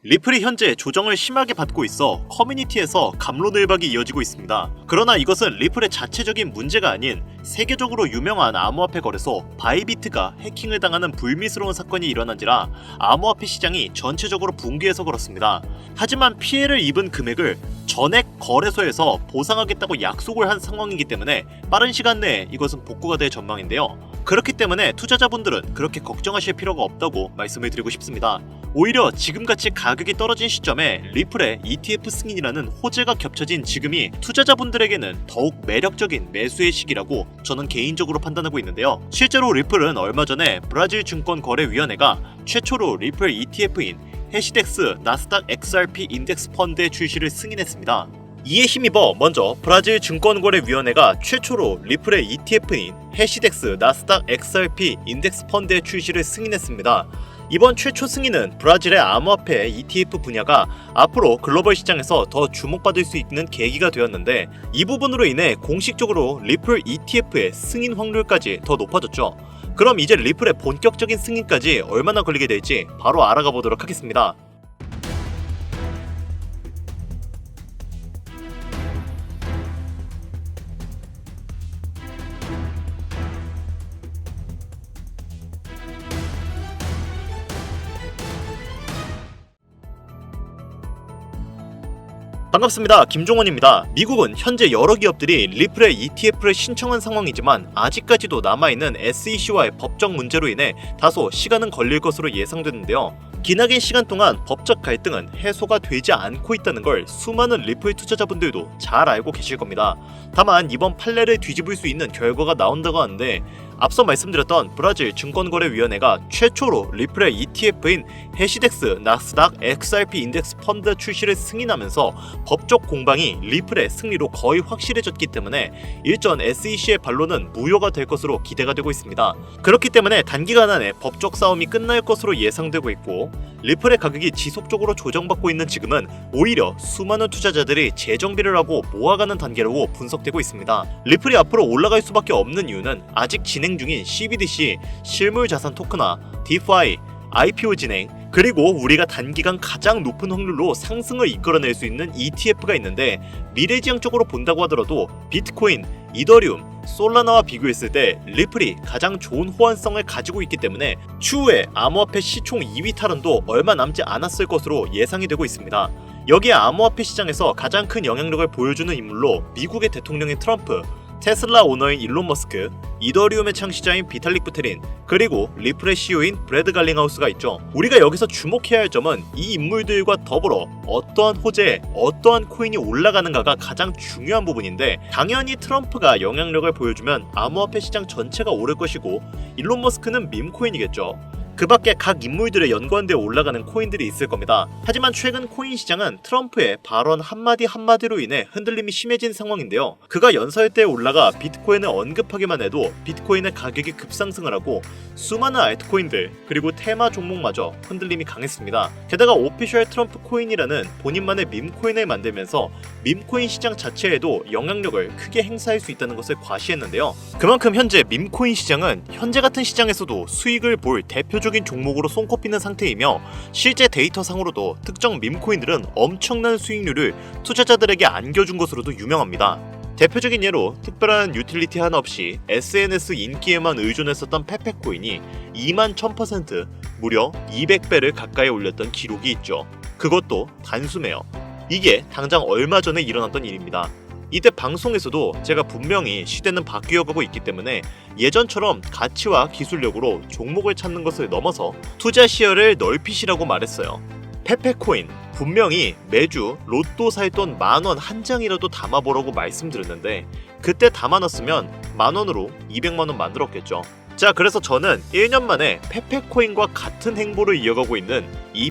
리플이 현재 조정을 심하게 받고 있어 커뮤니티에서 갑론을박이 이어지고 있습니다. 그러나 이것은 리플의 자체적인 문제가 아닌 세계적으로 유명한 암호화폐 거래소 바이비트가 해킹을 당하는 불미스러운 사건이 일어난지라 암호화폐 시장이 전체적으로 붕괴해서 그렇습니다. 하지만 피해를 입은 금액을 전액 거래소에서 보상하겠다고 약속을 한 상황이기 때문에 빠른 시간 내에 이것은 복구가 될 전망인데요. 그렇기 때문에 투자자분들은 그렇게 걱정하실 필요가 없다고 말씀을 드리고 싶습니다. 오히려 지금같이 가격이 떨어진 시점에 리플의 ETF 승인이라는 호재가 겹쳐진 지금이 투자자분들에게는 더욱 매력적인 매수의 시기라고 저는 개인적으로 판단하고 있는데요. 실제로 리플은 얼마 전에 브라질 증권거래위원회가 최초로 리플 ETF인 해시덱스 나스닥 XRP 인덱스 펀드의 출시를 승인했습니다. 이에 힘입어 먼저 브라질 증권거래위원회가 최초로 리플의 ETF인 해시덱스 나스닥 XRP 인덱스 펀드의 출시를 승인했습니다. 이번 최초 승인은 브라질의 암호화폐 ETF 분야가 앞으로 글로벌 시장에서 더 주목받을 수 있는 계기가 되었는데, 이 부분으로 인해 공식적으로 리플 ETF의 승인 확률까지 더 높아졌죠. 그럼 이제 리플의 본격적인 승인까지 얼마나 걸리게 될지 바로 알아가 보도록 하겠습니다. 반갑습니다. 김종원입니다. 미국은 현재 여러 기업들이 리플의 ETF를 신청한 상황이지만 아직까지도 남아있는 SEC와의 법적 문제로 인해 다소 시간은 걸릴 것으로 예상되는데요. 기나긴 시간 동안 법적 갈등은 해소가 되지 않고 있다는 걸 수많은 리플 투자자분들도 잘 알고 계실 겁니다. 다만 이번 판례를 뒤집을 수 있는 결과가 나온다고 하는데, 앞서 말씀드렸던 브라질 증권거래위원회가 최초로 리플의 ETF인 해시덱스 나스닥 XRP 인덱스 펀드 출시를 승인하면서 법적 공방이 리플의 승리로 거의 확실해졌기 때문에 일전 SEC의 반론은 무효가 될 것으로 기대가 되고 있습니다. 그렇기 때문에 단기간 안에 법적 싸움이 끝날 것으로 예상되고 있고, 리플의 가격이 지속적으로 조정받고 있는 지금은 오히려 수많은 투자자들이 재정비를 하고 모아가는 단계라고 분석되고 있습니다. 리플이 앞으로 올라갈 수밖에 없는 이유는 아직 진행 중인 CBDC, 실물자산 토큰화, DeFi, IPO 진행, 그리고 우리가 단기간 가장 높은 확률로 상승을 이끌어낼 수 있는 ETF가 있는데, 미래지향적으로 본다고 하더라도 비트코인, 이더리움, 솔라나와 비교했을 때 리플이 가장 좋은 호환성을 가지고 있기 때문에 추후에 암호화폐 시총 2위 탈환도 얼마 남지 않았을 것으로 예상이 되고 있습니다. 여기에 암호화폐 시장에서 가장 큰 영향력을 보여주는 인물로 미국의 대통령인 트럼프, 테슬라 오너인 일론 머스크, 이더리움의 창시자인 비탈릭 부테린, 그리고 리플의 CEO인 브래드 갈링하우스가 있죠. 우리가 여기서 주목해야 할 점은 이 인물들과 더불어 어떠한 호재에 어떠한 코인이 올라가는가가 가장 중요한 부분인데, 당연히 트럼프가 영향력을 보여주면 암호화폐 시장 전체가 오를 것이고, 일론 머스크는 밈코인이겠죠. 그 밖에 각 인물들의 연관되어 올라가는 코인들이 있을 겁니다. 하지만 최근 코인 시장은 트럼프의 발언 한마디 한마디로 인해 흔들림이 심해진 상황인데요. 그가 연설대에 올라가 비트코인을 언급하기만 해도 비트코인의 가격이 급상승을 하고 수많은 알트코인들 그리고 테마 종목마저 흔들림이 강했습니다. 게다가 오피셜 트럼프 코인이라는 본인만의 밈코인을 만들면서 밈코인 시장 자체에도 영향력을 크게 행사할 수 있다는 것을 과시했는데요. 그만큼 현재 밈코인 시장은 현재 같은 시장에서도 수익을 볼 대표적인 종목으로 손꼽히는 상태이며, 실제 데이터상으로도 특정 밈코인들은 엄청난 수익률을 투자자들에게 안겨준 것으로도 유명합니다. 대표적인 예로 특별한 유틸리티 하나 없이 SNS 인기에만 의존했었던 페페코인이 21,000% 무려 200배를 가까이 올렸던 기록이 있죠. 그것도 단숨에요. 이게 당장 얼마 전에 일어났던 일입니다. 이때 방송에서도 제가 분명히 시대는 바뀌어가고 있기 때문에 예전처럼 가치와 기술력으로 종목을 찾는 것을 넘어서 투자 시야를 넓히시라고 말했어요. 페페코인 분명히 매주 로또 살 돈 10,000원 한 장이라도 담아보라고 말씀드렸는데, 그때 담아놨으면 10,000원으로 200만원 만들었겠죠. 자, 그래서 저는 1년 만에 페페코인과 같은 행보를 이어가고 있는 이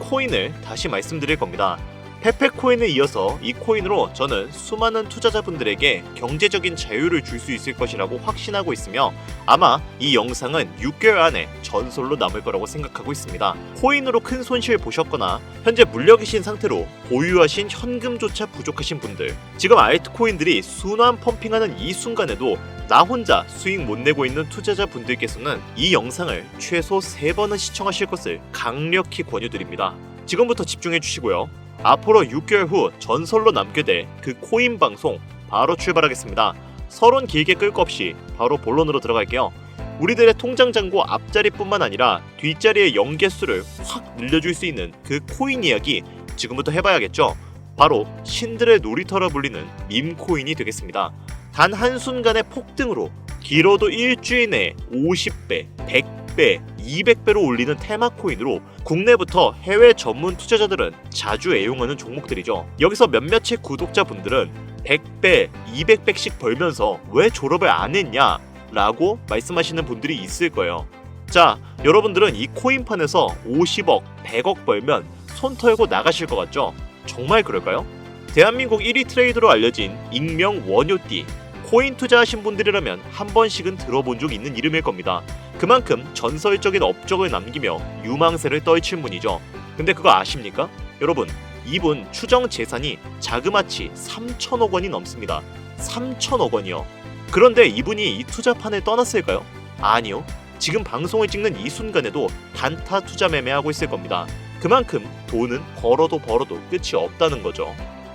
코인을 다시 말씀드릴 겁니다. 페페코인에 이어서 이 코인으로 저는 수많은 투자자분들에게 경제적인 자유를 줄 수 있을 것이라고 확신하고 있으며, 아마 이 영상은 6개월 안에 전설로 남을 거라고 생각하고 있습니다. 코인으로 큰 손실 보셨거나 현재 물려 계신 상태로 보유하신 현금조차 부족하신 분들, 지금 알트코인들이 순환 펌핑하는 이 순간에도 나 혼자 수익 못 내고 있는 투자자분들께서는 이 영상을 최소 3번은 시청하실 것을 강력히 권유드립니다. 지금부터 집중해 주시고요. 앞으로 6개월 후 전설로 남게 될 그 코인 방송 바로 출발하겠습니다. 서론 길게 끌 거 없이 바로 본론으로 들어갈게요. 우리들의 통장 잔고 앞자리뿐만 아니라 뒷자리의 0개수를 확 늘려줄 수 있는 그 코인 이야기 지금부터 해봐야겠죠. 바로 신들의 놀이터라 불리는 밈코인이 되겠습니다. 단 한순간의 폭등으로 길어도 일주일 내에 50배, 100배, 200배로 올리는 테마코인으로 국내부터 해외 전문 투자자들은 자주 애용하는 종목들이죠. 여기서 몇몇의 구독자분들은 100배, 200배씩 벌면서 왜 졸업을 안 했냐? 라고 말씀하시는 분들이 있을 거예요. 자, 여러분들은 이 코인판에서 50억, 100억 벌면 손 털고 나가실 것 같죠? 정말 그럴까요? 대한민국 1위 트레이더로 알려진 익명 원효띠, 코인 투자하신 분들이라면 한 번씩은 들어본 적 있는 이름일 겁니다. 그만큼 전설적인 업적을 남기며 유망세를 떨칠 분이죠. 근데 그거 아십니까? 여러분, 이분 추정 재산이 자그마치 3천억 원이 넘습니다. 3천억 원이요. 그런데 이분이 이 투자판을 떠났을까요? 아니요. 지금 방송을 찍는 이 순간에도 단타 투자 매매하고 있을 겁니다. 그만큼 돈은 벌어도 끝이 없다는 거죠.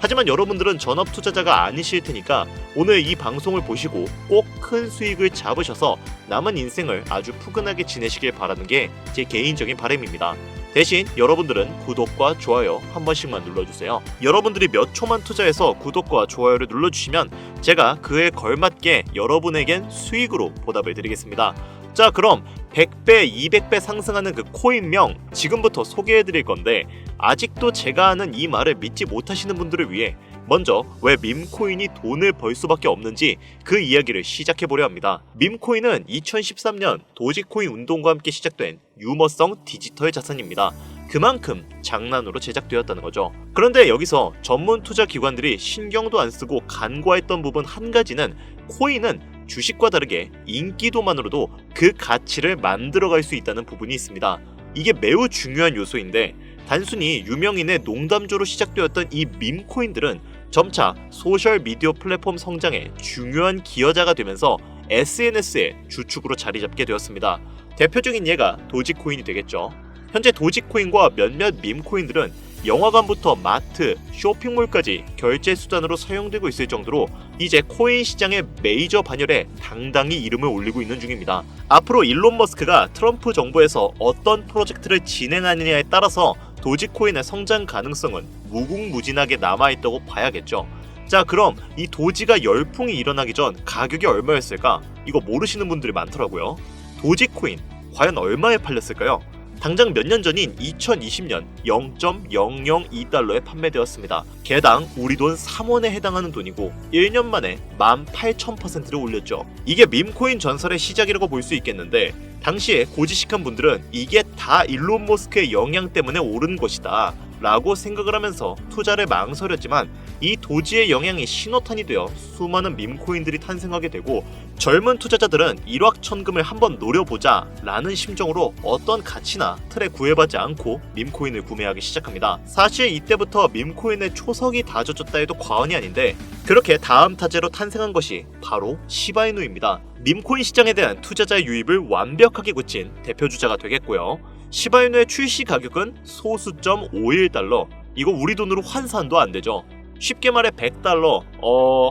하지만 여러분들은 전업 투자자가 아니실 테니까 오늘 이 방송을 보시고 꼭 큰 수익을 잡으셔서 남은 인생을 아주 푸근하게 지내시길 바라는 게 제 개인적인 바람입니다. 대신 여러분들은 구독과 좋아요 한 번씩만 눌러주세요. 여러분들이 몇 초만 투자해서 구독과 좋아요를 눌러주시면 제가 그에 걸맞게 여러분에겐 수익으로 보답을 드리겠습니다. 자, 그럼 100배, 200배 상승하는 그 코인명 지금부터 소개해드릴 건데 아직도 제가 하는 이 말을 믿지 못하시는 분들을 위해 먼저 왜 밈코인이 돈을 벌 수밖에 없는지 그 이야기를 시작해보려 합니다. 밈코인은 2013년 도지코인 운동과 함께 시작된 유머성 디지털 자산입니다. 그만큼 장난으로 제작되었다는 거죠. 그런데 여기서 전문 투자 기관들이 신경도 안 쓰고 간과했던 부분 한 가지는 코인은 주식과 다르게 인기도만으로도 그 가치를 만들어갈 수 있다는 부분이 있습니다. 이게 매우 중요한 요소인데 단순히 유명인의 농담조로 시작되었던 이 밈코인들은 점차 소셜미디어 플랫폼 성장에 중요한 기여자가 되면서 SNS의 주축으로 자리 잡게 되었습니다. 대표적인 예가 도지코인이 되겠죠. 현재 도지코인과 몇몇 밈코인들은 영화관부터 마트, 쇼핑몰까지 결제 수단으로 사용되고 있을 정도로 이제 코인 시장의 메이저 반열에 당당히 이름을 올리고 있는 중입니다. 앞으로 일론 머스크가 트럼프 정부에서 어떤 프로젝트를 진행하느냐에 따라서 도지코인의 성장 가능성은 무궁무진하게 남아있다고 봐야겠죠. 자, 그럼 이 도지가 열풍이 일어나기 전 가격이 얼마였을까? 이거 모르시는 분들이 많더라고요. 도지코인 과연 얼마에 팔렸을까요? 당장 몇 년 전인 2020년 0.002달러에 판매되었습니다. 개당 우리 돈 3원에 해당하는 돈이고 1년 만에 18,000%를 올렸죠. 이게 밈코인 전설의 시작이라고 볼 수 있겠는데 당시에 고지식한 분들은 이게 다 일론 머스크의 영향 때문에 오른 것이다 라고 생각을 하면서 투자를 망설였지만 이 도지의 영향이 신호탄이 되어 수많은 밈코인들이 탄생하게 되고 젊은 투자자들은 일확천금을 한번 노려보자 라는 심정으로 어떤 가치나 틀에 구애받지 않고 밈코인을 구매하기 시작합니다. 사실 이때부터 밈코인의 초석이 다져졌다 해도 과언이 아닌데 그렇게 다음 타재로 탄생한 것이 바로 시바이누입니다. 밈코인 시장에 대한 투자자의 유입을 완벽하게 굳힌 대표주자가 되겠고요. 시바이누의 출시 가격은 소수점 51달러. 이거 우리 돈으로 환산도 안 되죠. 쉽게 말해 100달러,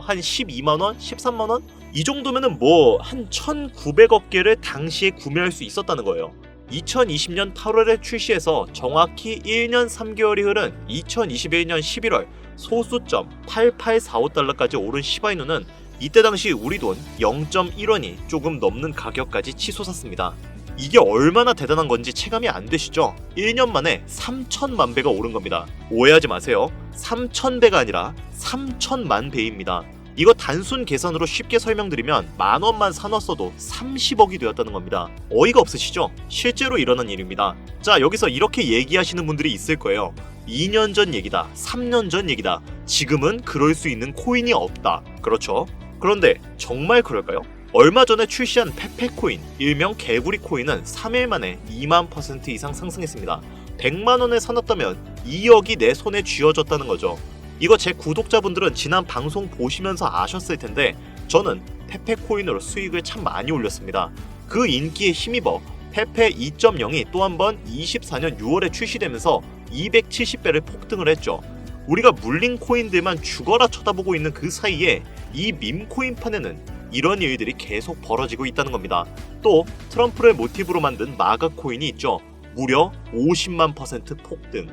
한 12만원? 13만원? 이 정도면은 뭐 한 1900억 개를 당시에 구매할 수 있었다는 거예요. 2020년 8월에 출시해서 정확히 1년 3개월이 흐른 2021년 11월 소수점 8845달러까지 오른 시바이누는 이때 당시 우리 돈 0.1원이 조금 넘는 가격까지 치솟았습니다. 이게 얼마나 대단한 건지 체감이 안 되시죠? 1년 만에 3천만 배가 오른 겁니다. 오해하지 마세요. 3,000배가 아니라 3천만 배입니다. 이거 단순 계산으로 쉽게 설명드리면 만원만 사놨어도 30억이 되었다는 겁니다. 어이가 없으시죠? 실제로 일어난 일입니다. 자, 여기서 이렇게 얘기하시는 분들이 있을 거예요. 2년 전 얘기다, 3년 전 얘기다. 지금은 그럴 수 있는 코인이 없다. 그렇죠? 그런데 정말 그럴까요? 얼마 전에 출시한 페페코인, 일명 개구리 코인은 3일 만에 2만% 이상 상승했습니다. 100만원에 사놨다면 2억이 내 손에 쥐어졌다는 거죠. 이거 제 구독자분들은 지난 방송 보시면서 아셨을 텐데 저는 페페코인으로 수익을 참 많이 올렸습니다. 그 인기에 힘입어 페페 2.0이 또 한 번 24년 6월에 출시되면서 270배를 폭등을 했죠. 우리가 물린 코인들만 죽어라 쳐다보고 있는 그 사이에 이 밈코인판에는 이런 일들이 계속 벌어지고 있다는 겁니다. 또 트럼프를 모티브로 만든 마가 코인이 있죠. 무려 50만% 폭등.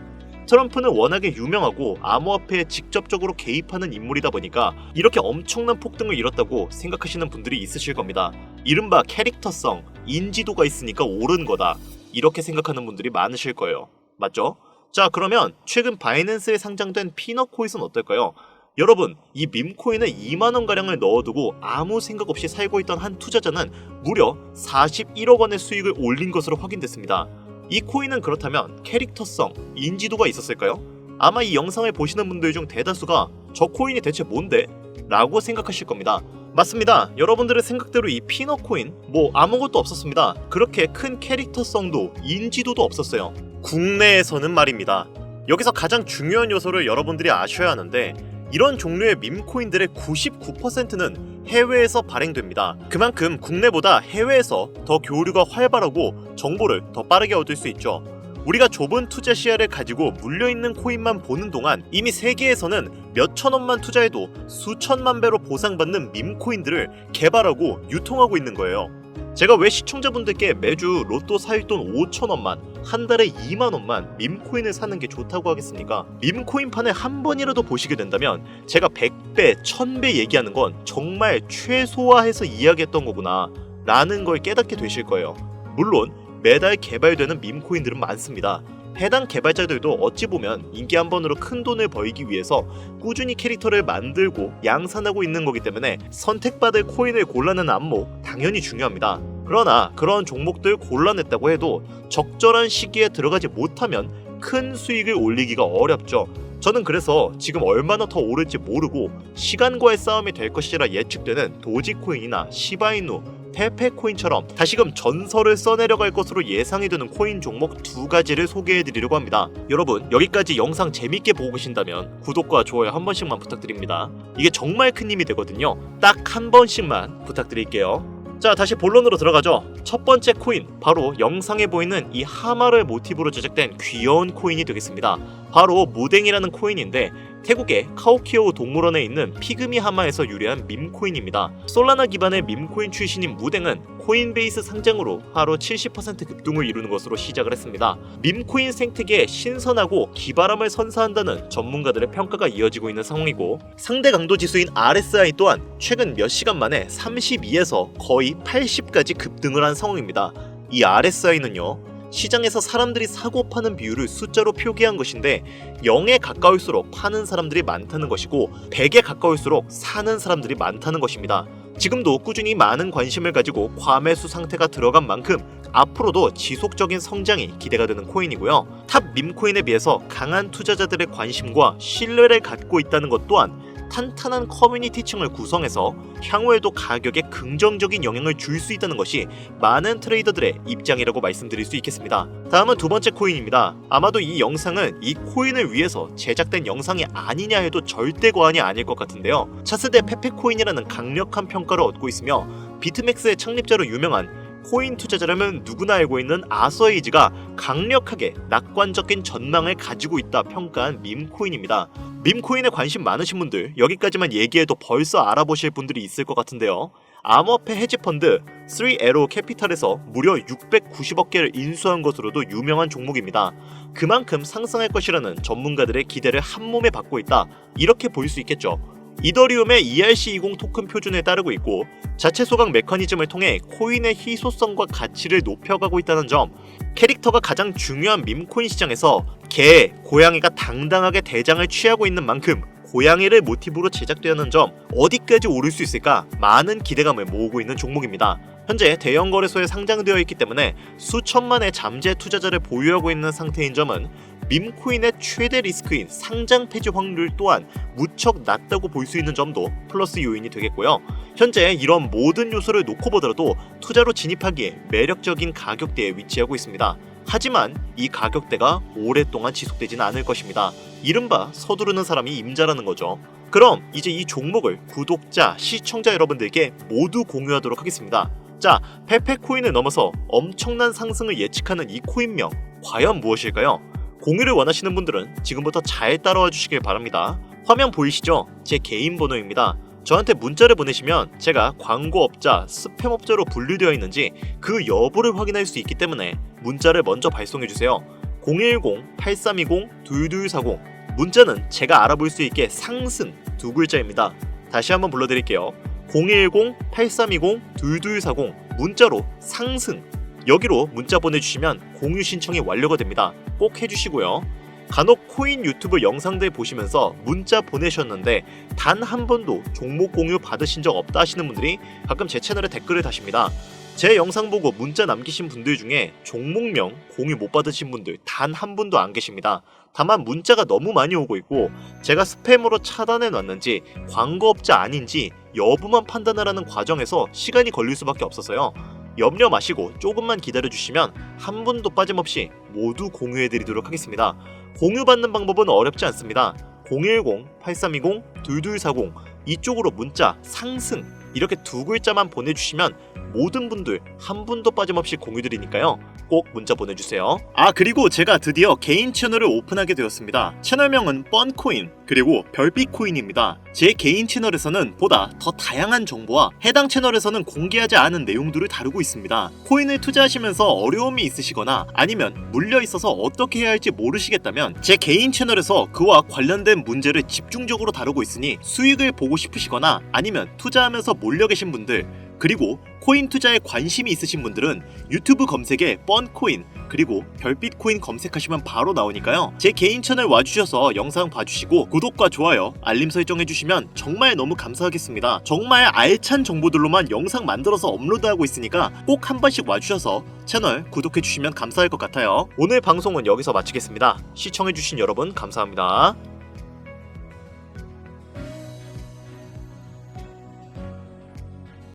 트럼프는 워낙에 유명하고 암호화폐에 직접적으로 개입하는 인물이다 보니까 이렇게 엄청난 폭등을 이뤘다고 생각하시는 분들이 있으실 겁니다. 이른바 캐릭터성, 인지도가 있으니까 오른 거다. 이렇게 생각하는 분들이 많으실 거예요. 맞죠? 자, 그러면 최근 바이낸스에 상장된 피넛코인은 어떨까요? 여러분, 이 밈코인에 2만원가량을 넣어두고 아무 생각 없이 살고 있던 한 투자자는 무려 41억 원의 수익을 올린 것으로 확인됐습니다. 이 코인은 그렇다면 캐릭터성, 인지도가 있었을까요? 아마 이 영상을 보시는 분들 중 대다수가 저 코인이 대체 뭔데? 라고 생각하실 겁니다. 맞습니다. 여러분들의 생각대로 이 피넛코인 아무것도 없었습니다. 그렇게 큰 캐릭터성도 인지도도 없었어요. 국내에서는 말입니다. 여기서 가장 중요한 요소를 여러분들이 아셔야 하는데 이런 종류의 밈코인들의 99%는 해외에서 발행됩니다. 그만큼 국내보다 해외에서 더 교류가 활발하고 정보를 더 빠르게 얻을 수 있죠. 우리가 좁은 투자 시야를 가지고 물려있는 코인만 보는 동안 이미 세계에서는 몇천원만 투자해도 수천만 배로 보상받는 밈코인들을 개발하고 유통하고 있는 거예요. 제가 왜 시청자분들께 매주 로또 사윳돈 5천원만, 한 달에 2만원만 밈코인을 사는 게 좋다고 하겠습니까? 밈코인판을 한 번이라도 보시게 된다면 제가 100배, 1000배 얘기하는 건 정말 최소화해서 이야기했던 거구나 라는 걸 깨닫게 되실 거예요. 물론 매달 개발되는 밈코인들은 많습니다. 해당 개발자들도 어찌 보면 인기 한 번으로 큰 돈을 벌기 위해서 꾸준히 캐릭터를 만들고 양산하고 있는 거기 때문에 선택받을 코인을 골라내는 안목 당연히 중요합니다. 그러나 그런 종목들 골라냈다고 해도 적절한 시기에 들어가지 못하면 큰 수익을 올리기가 어렵죠. 저는 그래서 지금 얼마나 더 오를지 모르고 시간과의 싸움이 될 것이라 예측되는 도지코인이나 시바이누, 페페코인처럼 다시금 전설을 써내려갈 것으로 예상이 되는 코인 종목 2가지를 소개해드리려고 합니다. 여러분, 여기까지 영상 재밌게 보고 계신다면 구독과 좋아요 한 번씩만 부탁드립니다. 이게 정말 큰 힘이 되거든요. 딱 한 번씩만 부탁드릴게요. 자, 다시 본론으로 들어가죠. 첫 번째 코인, 바로 영상에 보이는 이 하마를 모티브로 제작된 귀여운 코인이 되겠습니다. 바로 무댕이라는 코인인데 태국의 카오키오 동물원에 있는 피그미 하마에서 유래한 밈코인입니다. 솔라나 기반의 밈코인 출신인 무댕은 코인베이스 상장으로 하루 70% 급등을 이루는 것으로 시작을 했습니다. 밈코인 생태계에 신선하고 기발함을 선사한다는 전문가들의 평가가 이어지고 있는 상황이고 상대 강도 지수인 RSI 또한 최근 몇 시간 만에 32에서 거의 80까지 급등을 한 상황입니다. 이 RSI는요, 시장에서 사람들이 사고 파는 비율을 숫자로 표기한 것인데 0에 가까울수록 파는 사람들이 많다는 것이고 100에 가까울수록 사는 사람들이 많다는 것입니다. 지금도 꾸준히 많은 관심을 가지고 과매수 상태가 들어간 만큼 앞으로도 지속적인 성장이 기대가 되는 코인이고요. 탑 밈코인에 비해서 강한 투자자들의 관심과 신뢰를 갖고 있다는 것 또한 탄탄한 커뮤니티층을 구성해서 향후에도 가격에 긍정적인 영향을 줄 수 있다는 것이 많은 트레이더들의 입장이라고 말씀드릴 수 있겠습니다. 다음은 두 번째 코인입니다. 아마도 이 영상은 이 코인을 위해서 제작된 영상이 아니냐 해도 절대 과언이 아닐 것 같은데요. 차세대 페페코인이라는 강력한 평가를 얻고 있으며 비트맥스의 창립자로 유명한 코인 투자자라면 누구나 알고 있는 아서에이지가 강력하게 낙관적인 전망을 가지고 있다 평가한 밈코인입니다. 밈코인에 관심 많으신 분들, 여기까지만 얘기해도 벌써 알아보실 분들이 있을 것 같은데요. 암호화폐 헤지펀드 3에로 캐피탈에서 무려 690억 개를 인수한 것으로도 유명한 종목입니다. 그만큼 상승할 것이라는 전문가들의 기대를 한몸에 받고 있다, 이렇게 볼 수 있겠죠. 이더리움의 ERC20 토큰 표준에 따르고 있고 자체 소각 메커니즘을 통해 코인의 희소성과 가치를 높여가고 있다는 점, 캐릭터가 가장 중요한 밈코인 시장에서 개, 고양이가 당당하게 대장을 취하고 있는 만큼 고양이를 모티브로 제작되는 점, 어디까지 오를 수 있을까 많은 기대감을 모으고 있는 종목입니다. 현재 대형 거래소에 상장되어 있기 때문에 수천만의 잠재 투자자를 보유하고 있는 상태인 점은 밈코인의 최대 리스크인 상장 폐지 확률 또한 무척 낮다고 볼 수 있는 점도 플러스 요인이 되겠고요. 현재 이런 모든 요소를 놓고 보더라도 투자로 진입하기에 매력적인 가격대에 위치하고 있습니다. 하지만 이 가격대가 오랫동안 지속되지는 않을 것입니다. 이른바 서두르는 사람이 임자라는 거죠. 그럼 이제 이 종목을 구독자, 시청자 여러분들께 모두 공유하도록 하겠습니다. 자, 페페코인을 넘어서 엄청난 상승을 예측하는 이 코인명, 과연 무엇일까요? 공유를 원하시는 분들은 지금부터 잘 따라와 주시길 바랍니다. 화면 보이시죠? 제 개인 번호입니다. 저한테 문자를 보내시면 제가 광고업자, 스팸업자로 분류되어 있는지 그 여부를 확인할 수 있기 때문에 문자를 먼저 발송해주세요. 010-8320-2240 문자는 제가 알아볼 수 있게 상승 두 글자입니다. 다시 한번 불러드릴게요. 010-8320-2240 문자로 상승 여기로 문자 보내주시면 공유 신청이 완료가 됩니다. 꼭 해주시고요. 간혹 코인 유튜브 영상들 보시면서 문자 보내셨는데 단 한 번도 종목 공유 받으신 적 없다 하시는 분들이 가끔 제 채널에 댓글을 다십니다. 제 영상 보고 문자 남기신 분들 중에 종목명 공유 못 받으신 분들 단 한 분도 안 계십니다. 다만 문자가 너무 많이 오고 있고 제가 스팸으로 차단해 놨는지 광고업자 아닌지 여부만 판단하라는 과정에서 시간이 걸릴 수밖에 없어서요. 염려 마시고 조금만 기다려주시면 한 분도 빠짐없이 모두 공유해드리도록 하겠습니다. 공유받는 방법은 어렵지 않습니다. 010-8320-2240 이쪽으로 문자 상승 이렇게 두 글자만 보내주시면 모든 분들 한 분도 빠짐없이 공유드리니까요. 꼭 문자 보내주세요. 그리고 제가 드디어 개인 채널을 오픈하게 되었습니다. 채널명은 뻔코인 그리고 별빛코인입니다. 제 개인 채널에서는 보다 더 다양한 정보와 해당 채널에서는 공개하지 않은 내용들을 다루고 있습니다. 코인을 투자하시면서 어려움이 있으시거나 아니면 물려 있어서 어떻게 해야 할지 모르시겠다면 제 개인 채널에서 그와 관련된 문제를 집중적으로 다루고 있으니 수익을 보고 싶으시거나 아니면 투자하면서 몰려 계신 분들 그리고 코인 투자에 관심이 있으신 분들은 유튜브 검색에 뻔코인 그리고 별빛코인 검색하시면 바로 나오니까요. 제 개인 채널 와주셔서 영상 봐주시고 구독과 좋아요, 알림 설정 해주시면 정말 너무 감사하겠습니다. 정말 알찬 정보들로만 영상 만들어서 업로드하고 있으니까 꼭 한 번씩 와주셔서 채널 구독해주시면 감사할 것 같아요. 오늘 방송은 여기서 마치겠습니다. 시청해주신 여러분 감사합니다.